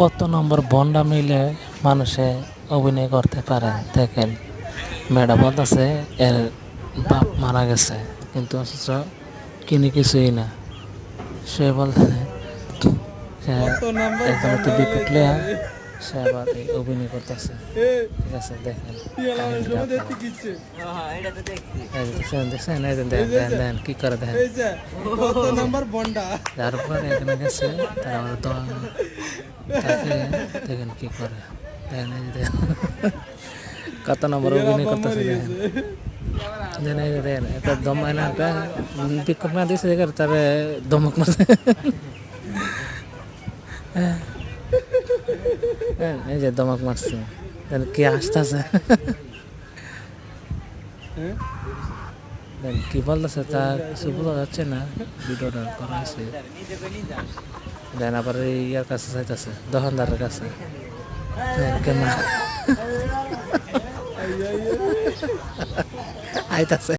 কত নম্বর বন্ডা মিলে মানুষে অভিনয় করতে পারে দেখেন। মেয়েটা বলতেছে এর বাপ মারা গেছে, কিন্তু অথচ কিনি কিছুই না। সে বলতে এখানে তো বিকুট লিয়া সে আবার এই অভিনয় করতেছে। ঠিক আছে, দেখেন দেখছেন দেখেন কি করে দেখেন। তারপরে এখানে গেছে তাকে দেখেন কি করে, দেখেন এই যে দেখেন কত নম্বর অভিনয় করতেছে দেখেন। দেখেন এই যে দেখেন একটা দম না একটা বিক্ষোভ না দিয়েছে দেখেন তারে দমক মারছে। এই যে দমক মারছে, কি আসতেছে কি বলতেছে তা কিছু বোঝা যাচ্ছে না। ভিডিওটা করা হয়েছে দেন আবার ইয়ার কাছে চাইতেছে, দোকানদারের কাছে আইতাছে।